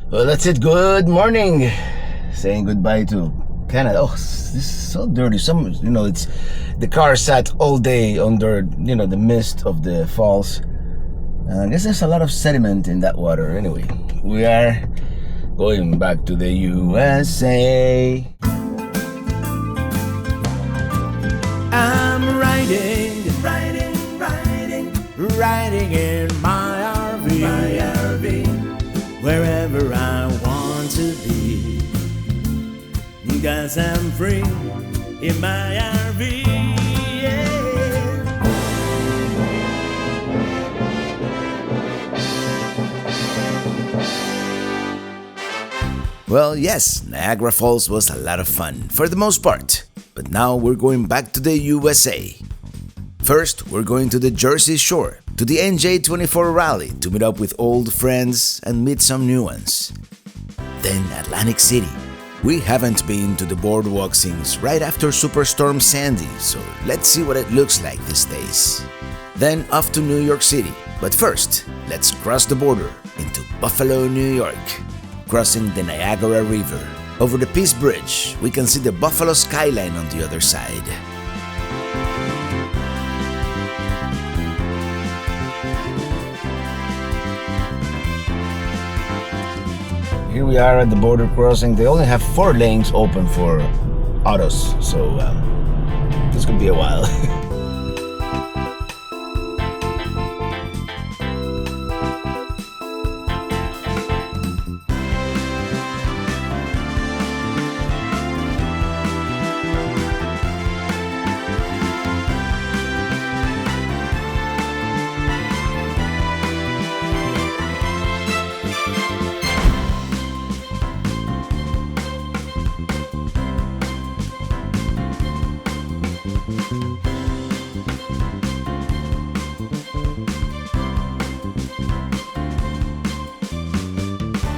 Well, that's it. Good morning. Saying goodbye to Canada. Oh, this is so dirty. It's the car sat all day under, the mist of the falls. I guess there's a lot of sediment in that water. Anyway, we are going back to the USA. I'm riding in my RV, wherever I want to be, 'cause I'm free in my RV, yeah. Well, yes, Niagara Falls was a lot of fun, for the most part. But now we're going back to the USA. First, we're going to the Jersey Shore, to the NJ24 Rally to meet up with old friends and meet some new ones. Then Atlantic City. We haven't been to the boardwalk since right after Superstorm Sandy, so let's see what it looks like these days. Then off to New York City. But first, let's cross the border into Buffalo, New York. Crossing the Niagara River. Over the Peace Bridge, we can see the Buffalo skyline on the other side. Here we are at the border crossing. They only have 4 lanes open for autos, so this could be a while.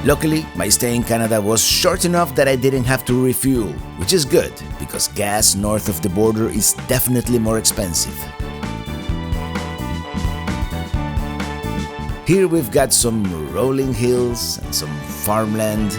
Luckily, my stay in Canada was short enough that I didn't have to refuel, which is good because gas north of the border is definitely more expensive. Here we've got some rolling hills and some farmland.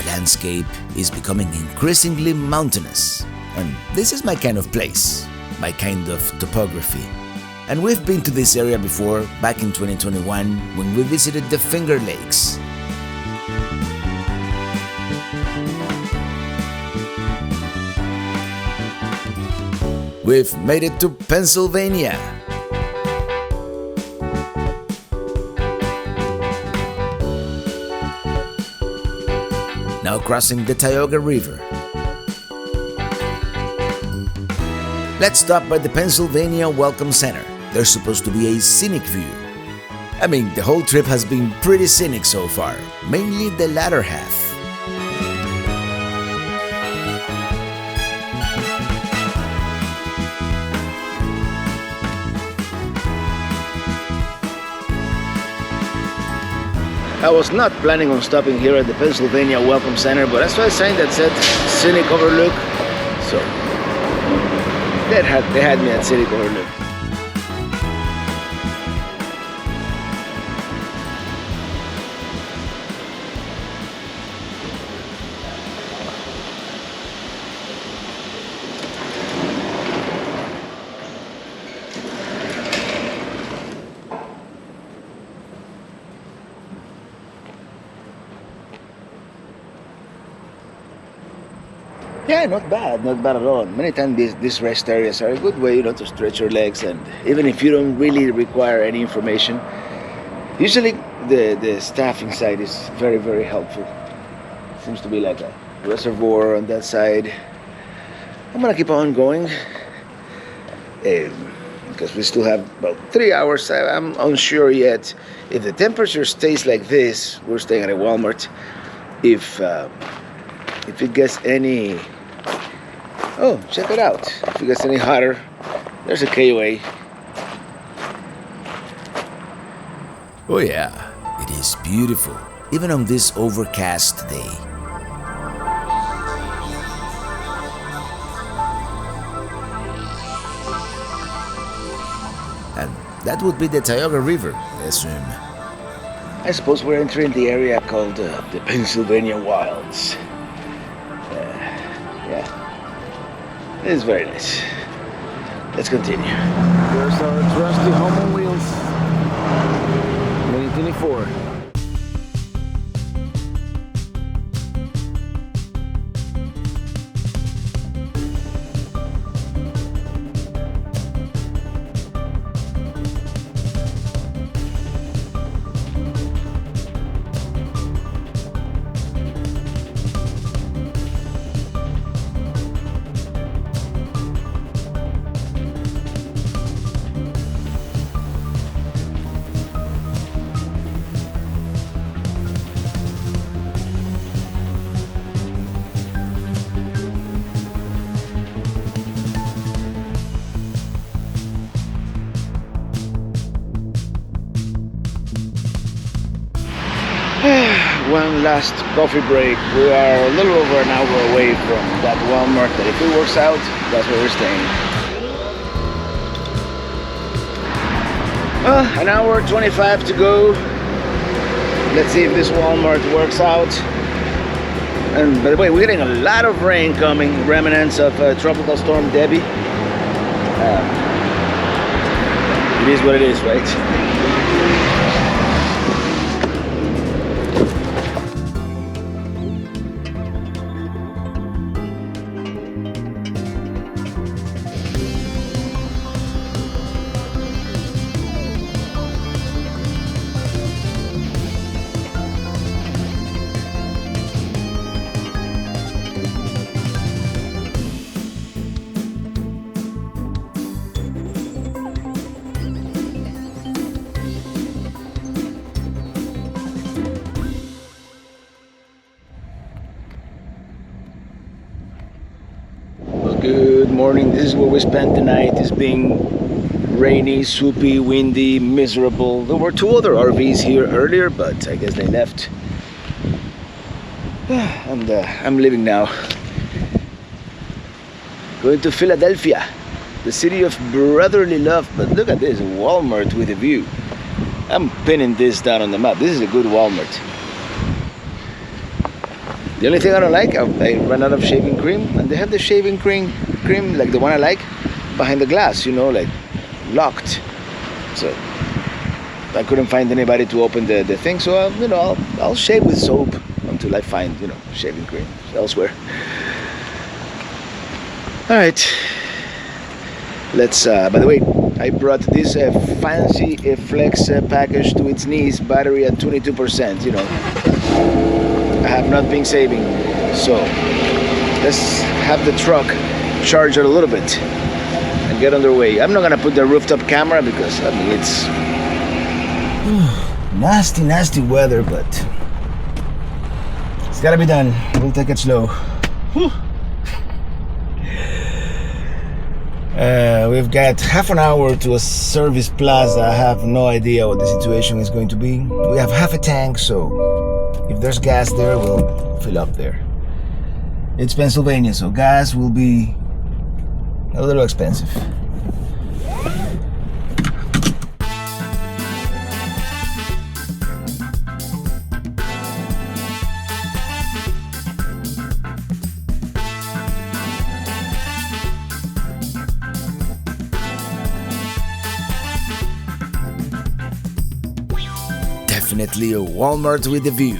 Landscape is becoming increasingly mountainous, and this is my kind of place, my kind of topography. And we've been to this area before, back in 2021 when we visited the Finger Lakes. We've made it to Pennsylvania. Now crossing the Tioga River. Let's stop by the Pennsylvania Welcome Center. There's supposed to be a scenic view. I mean, the whole trip has been pretty scenic so far, mainly the latter half. I was not planning on stopping here at the Pennsylvania Welcome Center, but I saw a sign that said Scenic Overlook, so they had me at Scenic Overlook. Yeah, not bad at all. Many times these rest areas are a good way, to stretch your legs, and even if you don't really require any information, usually the staff inside is very, very helpful. Seems to be like a reservoir on that side. I'm gonna keep on going because we still have about 3 hours. I'm unsure yet if the temperature stays like this. We're staying at a Walmart. If it gets any, oh, check it out. If it gets any hotter, There's a KOA. Oh yeah, it is beautiful, even on this overcast day. And that would be the Tioga River, I assume. I suppose we're entering the area called the Pennsylvania Wilds. Yeah, it's very nice. Let's continue. There's our trusty home on wheels. Minitini 4. One last coffee break. We are a little over an hour away from that Walmart that if it works out, that's where we're staying. An hour 25 to go. Let's see if this Walmart works out. And by the way, we're getting a lot of rain coming, remnants of Tropical Storm Debbie. It is what it is, right? Good morning. This is where we spent the night. It's being rainy, soupy, windy, miserable. There were two other RVs here earlier, but I guess they left. And I'm leaving now. Going to Philadelphia, the city of brotherly love. But look at this, Walmart with a view. I'm pinning this down on the map. This is a good Walmart. The only thing I don't like, I ran out of shaving cream, and they have the shaving cream like the one I like behind the glass, you know, like locked. So I couldn't find anybody to open the thing, so you know, I'll shave with soap until I find, you know, shaving cream elsewhere. All right, let's. By the way, I brought this fancy Flex package to its knees, battery at 22%. You know. I have not been saving, so let's have the truck charge it a little bit and get underway. I'm not gonna put the rooftop camera because I mean it's nasty weather, but it's gotta be done. We'll take it slow. We've got half an hour to a service plaza. I have no idea what the situation is going to be. We have half a tank, so if there's gas there, we'll fill up there. It's Pennsylvania, so gas will be a little expensive. Definitely a Walmart with a view.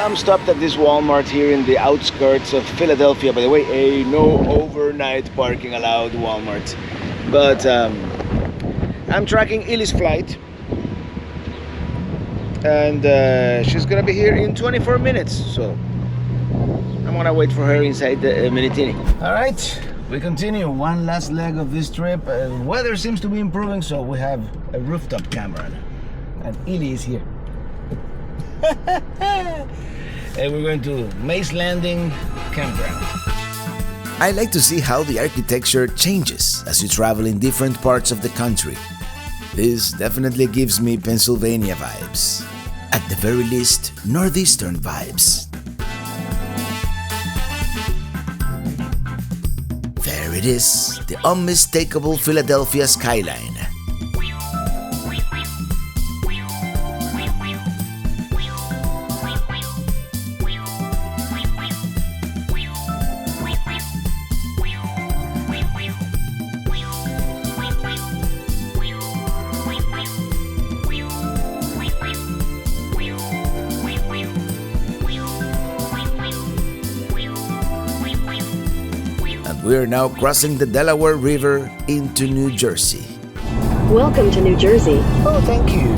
I'm stopped at this Walmart here in the outskirts of Philadelphia. By the way, a no overnight parking allowed Walmart. But I'm tracking Illy's flight, and she's gonna be here in 24 minutes. So I'm gonna wait for her inside the Minitini. All right, we continue. One last leg of this trip. Weather seems to be improving, so we have a rooftop camera, and Illy is here. And we're going to Mace Landing Campground. I like to see how the architecture changes as you travel in different parts of the country. This definitely gives me Pennsylvania vibes. At the very least, northeastern vibes. There it is, the unmistakable Philadelphia skyline. We are now crossing the Delaware River into New Jersey. Welcome to New Jersey. Oh, thank you.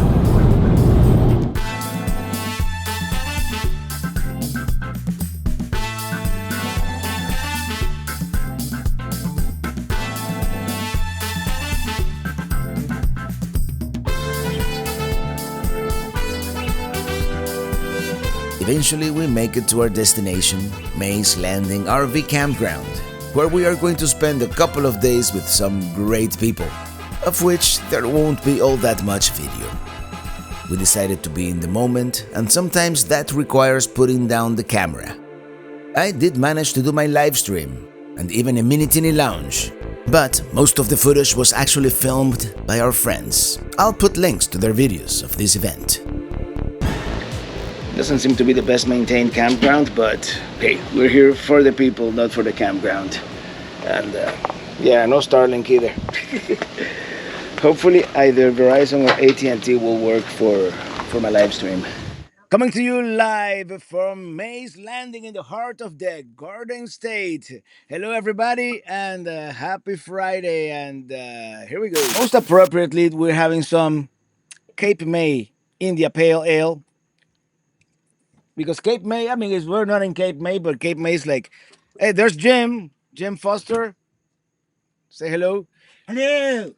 Eventually, we make it to our destination, Mace Landing RV Campground, where we are going to spend a couple of days with some great people, of which there won't be all that much video. We decided to be in the moment, and sometimes that requires putting down the camera. I did manage to do my live stream, and even a Minitini Lounge, but most of the footage was actually filmed by our friends. I'll put links to their videos of this event. Doesn't seem to be the best maintained campground, but hey, we're here for the people, not for the campground. And yeah, no Starlink either. Hopefully either Verizon or AT&T will work for my live stream. Coming to you live from Mace Landing in the heart of the Garden State. Hello everybody, and happy Friday, and here we go. Most appropriately, we're having some Cape May India Pale Ale. Because Cape May, I mean, we're not in Cape May, but Cape May is like, hey, there's Jim Foster. Say hello. Hello.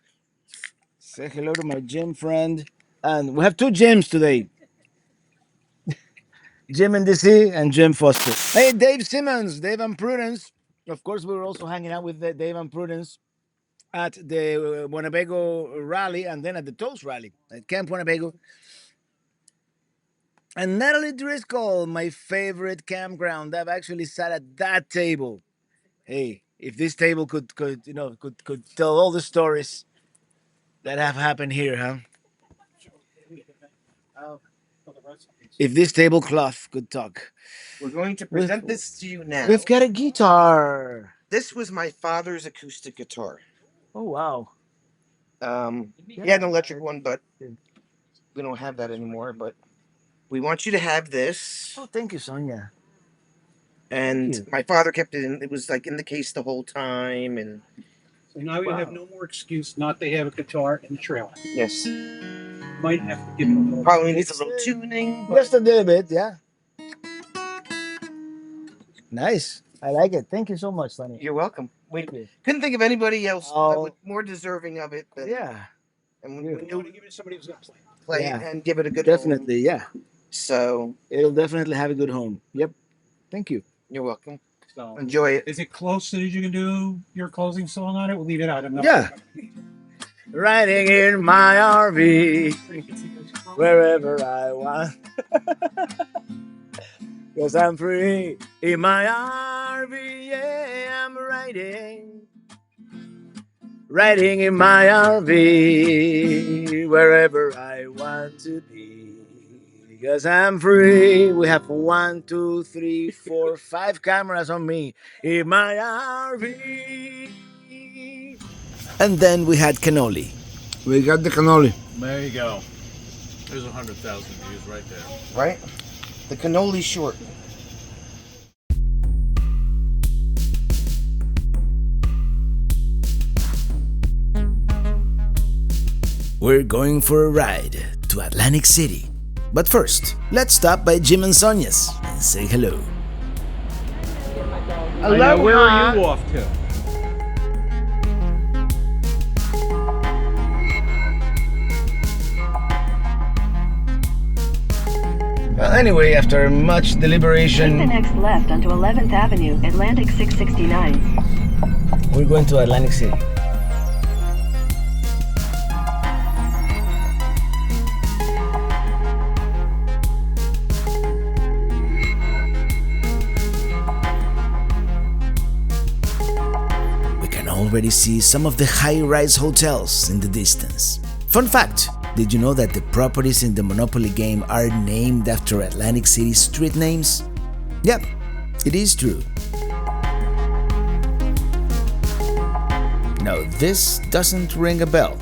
Say hello to my Jim friend. And we have two Jims today. Jim in DC and Jim Foster. Hey, Dave Simmons, Dave and Prudence. Of course, we were also hanging out with Dave and Prudence at the Winnebago Rally and then at the Toast Rally at Camp Winnebago. And Natalie Driscoll, my favorite campground. I've actually sat at that table. Hey, if this table could tell all the stories that have happened here, huh? If this tablecloth could talk. We're going to present this to you now. We've got a guitar. This was my father's acoustic guitar. Oh wow. He had an electric one, but we don't have that anymore. But we want you to have this. Oh, thank you, Sonia. And my father kept it in. It was like in the case the whole time. And so now you have no more excuse not to have a guitar in the trailer. yes, Might have to give it a little. probably needs a little tuning. But Just a little bit, yeah. Nice. I like it. Thank you so much, Sonia. you're welcome. We Thank you. couldn't think of anybody else that Oh. was more deserving of it. Than, Yeah, and You we want knew to give it to somebody who's going to play. play Yeah. and give it a good home. definitely. Yeah, So it'll definitely have a good home. Yep. Thank you. you're welcome. So, Enjoy it. is it close so that you can do your closing song on it? We'll leave it out. I'm not Yeah. Riding in my RV wherever I want. Cause I'm free in my RV, yeah, I'm riding in my RV wherever I want to be. Because I'm free. We have 1, 2, 3, 4, 5 cameras on me in my RV. And then we had cannoli. We got the cannoli. There you go. There's 100,000 views right there. Right? The cannoli short. We're going for a ride to Atlantic City. But first, let's stop by Jim and Sonia's and say hello. Now, where are you off to? Well, anyway, after much Take the deliberation, next left onto 11th Avenue, Atlantic 669. we're going to Atlantic City. We can already see some of the high-rise hotels in the distance. Fun fact, did you know that the properties in the Monopoly game are named after Atlantic City street names? Yep, it is true. Now this doesn't ring a bell.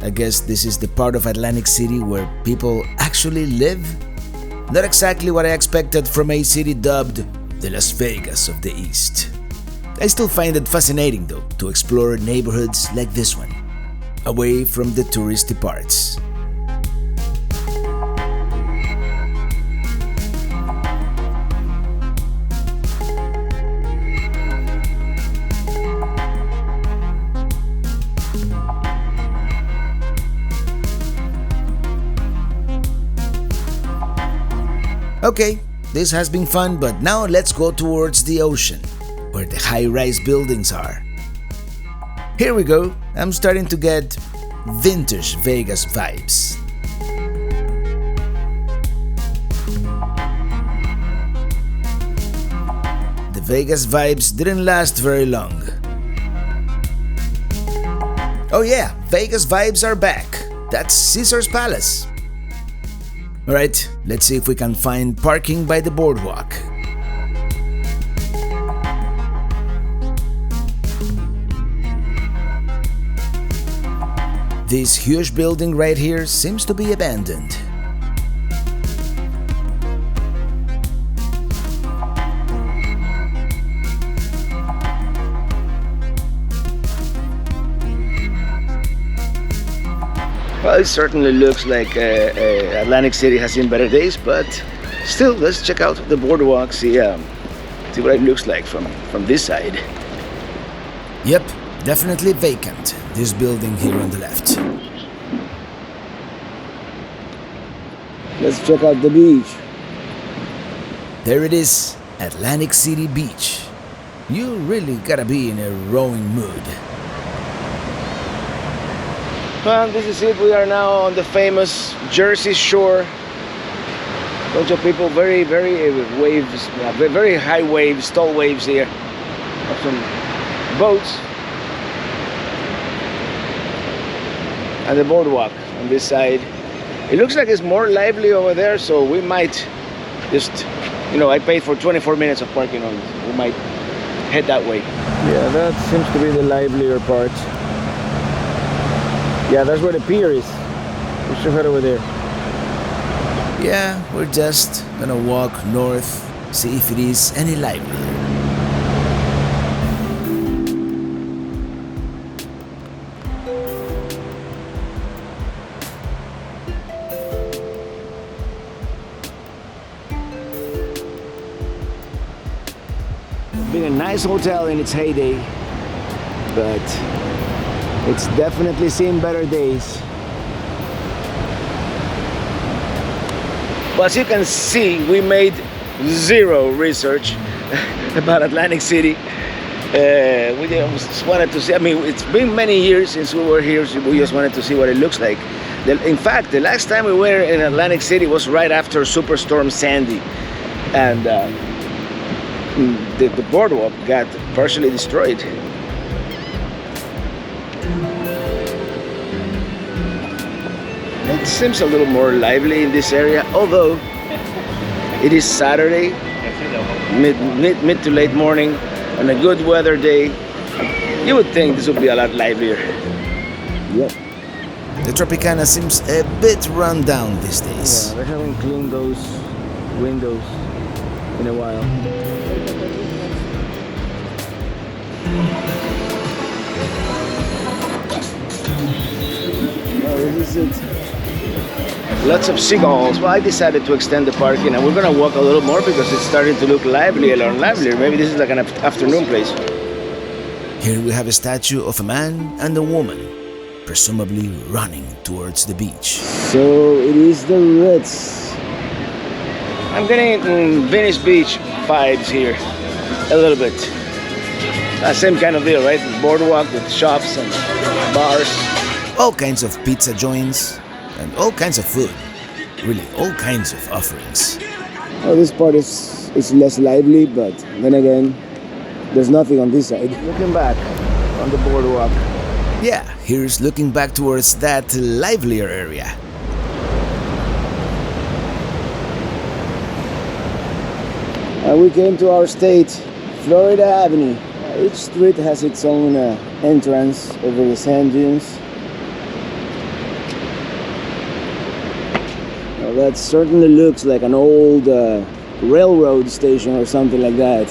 I guess this is the part of Atlantic City where people actually live? Not exactly what I expected from a city dubbed the Las Vegas of the East. I still find it fascinating though to explore neighborhoods like this one, away from the touristy parts. Okay, this has been fun, but now let's go towards the ocean, where the high-rise buildings are. Here we go, I'm starting to get vintage Vegas vibes. The Vegas vibes didn't last very long. Oh yeah, Vegas vibes are back. That's Caesar's Palace. Alright, let's see if we can find parking by the boardwalk. This huge building right here seems to be abandoned. Well, it certainly looks like Atlantic City has seen better days, but still, let's check out the boardwalk, see what it looks like from this side. Yep, definitely vacant, this building here on the left. Let's check out the beach. There it is, Atlantic City Beach. You really gotta be in a rowing mood. Well, this is it. We are now on the famous Jersey Shore. Bunch of people, very waves, very high waves, tall waves here. Of some boats. And the boardwalk on this side. It looks like it's more lively over there, so we might just, I paid for 24 minutes of parking on it. We might head that way. Yeah, that seems to be the livelier part. Yeah, that's where the pier is. We should head over there. Yeah, we're just gonna walk north, see if it is any livelier. Been a nice hotel in its heyday, but it's definitely seen better days. Well, as you can see, we made zero research about Atlantic City. We just wanted to see, it's been many years since we were here, so we just wanted to see what it looks like. In fact, the last time we were in Atlantic City was right after Superstorm Sandy. And the boardwalk got partially destroyed. It seems a little more lively in this area, although it is Saturday, mid to late morning, on a good weather day. You would think this would be a lot livelier. Yep. The Tropicana seems a bit run down these days. Yeah, they haven't cleaned those windows in a while. Oh, this is it. Lots of seagulls. Well, I decided to extend the parking, and we're gonna walk a little more because it's starting to look livelier and livelier. Maybe this is like an afternoon place. Here we have a statue of a man and a woman, presumably running towards the beach. So it is the Ritz. I'm getting Venice Beach vibes here, a little bit. Same kind of deal, right? Boardwalk with shops and bars. All kinds of pizza joints and all kinds of food. Really, all kinds of offerings. Well, this part is less lively, but then again, there's nothing on this side. Looking back on the boardwalk. Yeah, here's looking back towards that livelier area. We came to our state, Florida Avenue. Each street has its own entrance over the sand dunes. Well, that certainly looks like an old railroad station or something like that.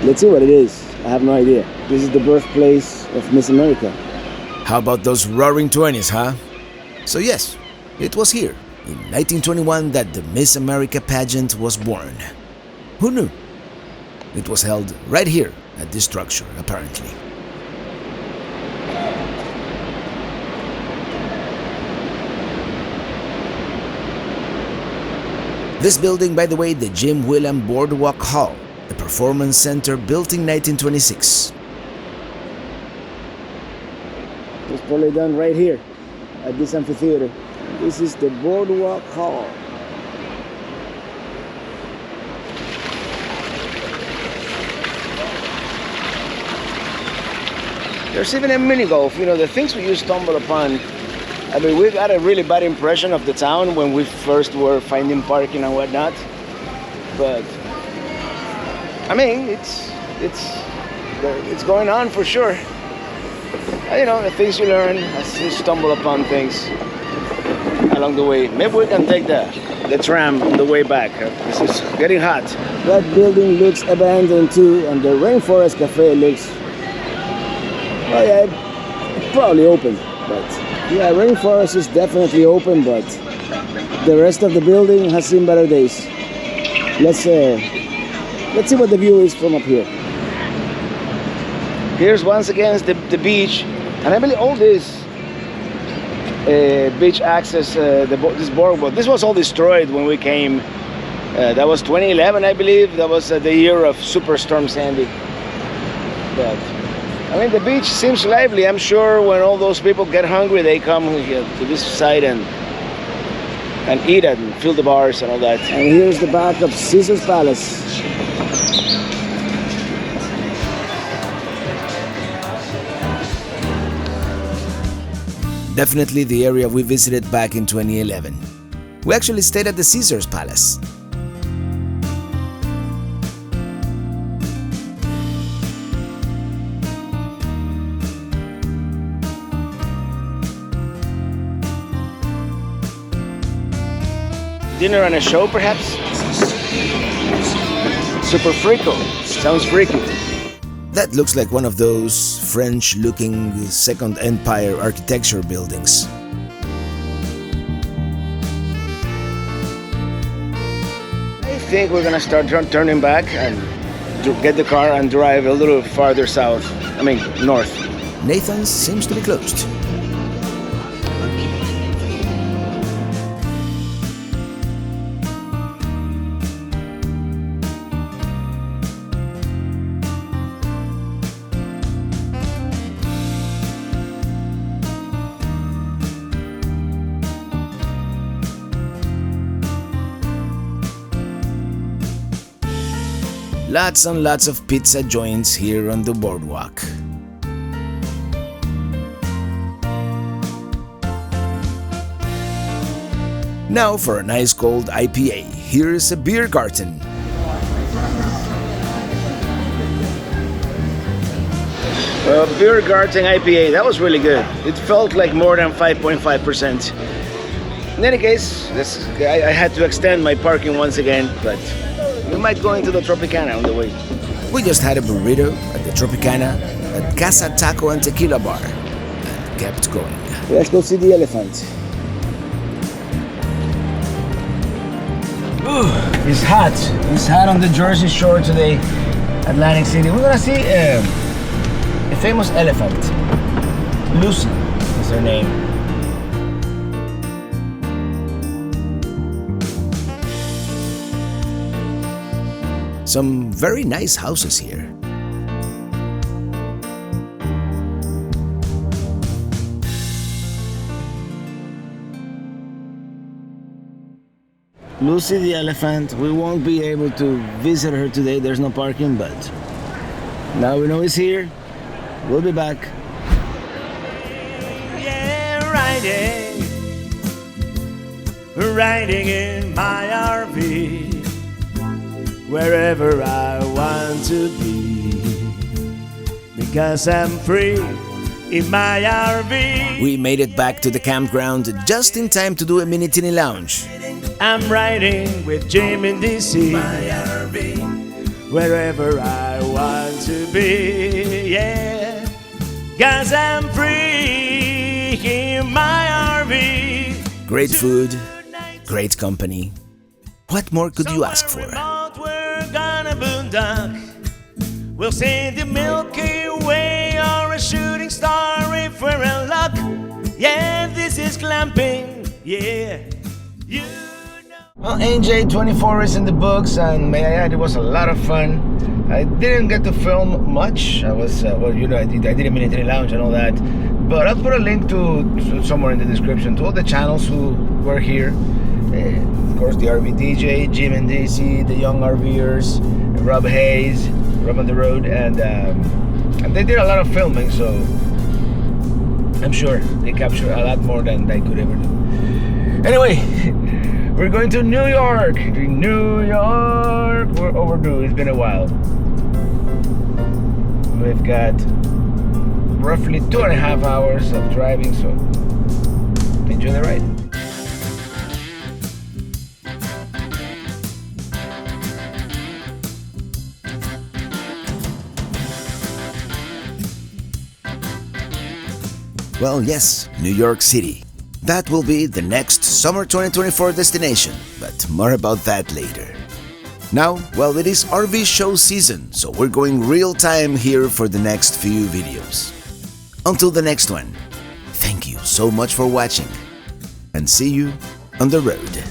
Let's see what it is. I have no idea. This is the birthplace of Miss America. How about those roaring 20s, huh? So yes, it was here, in 1921, that the Miss America pageant was born. Who knew? It was held right here at this structure, apparently. This building, by the way, the Jim Whelan Boardwalk Hall, a performance center built in 1926. It was probably done right here at this amphitheater. This is the Boardwalk Hall. There's even a mini golf. You know, the things we used to stumble upon. I mean, we got a really bad impression of the town when we first were finding parking and whatnot. But I mean, it's going on for sure. You know, the things you learn as you stumble upon things along the way. Maybe we can take the tram on the way back. This is getting hot. That building looks abandoned too, and the Rainforest Cafe looks, well, yeah, it's probably open, but yeah, Rainforest is definitely open, but the rest of the building has seen better days. Let's see what the view is from up here. Here's once again the beach, and I believe all this beach access, this boardwalk, this was all destroyed when we came. That was 2011, I believe. That was the year of Superstorm Sandy. But I mean, the beach seems lively. I'm sure when all those people get hungry, they come here to this side and eat and fill the bars and all that. And here's the back of Caesar's Palace. Definitely the area we visited back in 2011. We actually stayed at the Caesar's Palace. Dinner and a show, perhaps? Super freako. Sounds freaky. That looks like one of those French-looking Second Empire architecture buildings. I think we're gonna start turning back and get the car and drive a little farther south. I mean, north. Nathan's seems to be closed. Lots and lots of pizza joints here on the boardwalk. Now for a nice cold IPA, here's a beer garden. Beer garden IPA, that was really good. It felt like more than 5.5%. In any case, I had to extend my parking once again, but we might go into the Tropicana on the way. We just had a burrito at the Tropicana at Casa Taco and Tequila Bar and kept going. Let's go see the elephant. Ooh, it's hot. It's hot on the Jersey Shore today, Atlantic City. We're gonna see a famous elephant. Lucy is her name. Some very nice houses here. Lucy the elephant. We won't be able to visit her today. There's no parking, but now we know it's here. We'll be back. Yeah, riding in my RV, wherever I want to be, because I'm free in my RV. We made it back to the campground just in time to do a Minitini Lounge. I'm riding with Jim in DC, my RV, wherever I want to be, yeah, 'cause I'm free in my RV. Great food, great company. What more could you ask for? We're gonna boondock. We'll see the Milky Way or a shooting star if we're in luck. Yeah, this is glamping, yeah. You Well, NJ24 is in the books, and may I add, it was a lot of fun. I didn't get to film much. I was, well, you know, I did a Minitini Lounge and all that. But I'll put a link to somewhere in the description to all the channels who were here. Of course, the RV DJ, Jim and DC, the Young RVers, Rob Hayes, Rob on the Road, and they did a lot of filming, so I'm sure they captured a lot more than I could ever do. Anyway, we're going to New York. New York. We're overdue. It's been a while. We've got roughly 2.5 hours of driving, so enjoy the ride. Well, yes, New York City. That will be the next summer 2024 destination, but more about that later. Now, well, it is RV show season, so we're going real time here for the next few videos. Until the next one, thank you so much for watching, and see you on the road.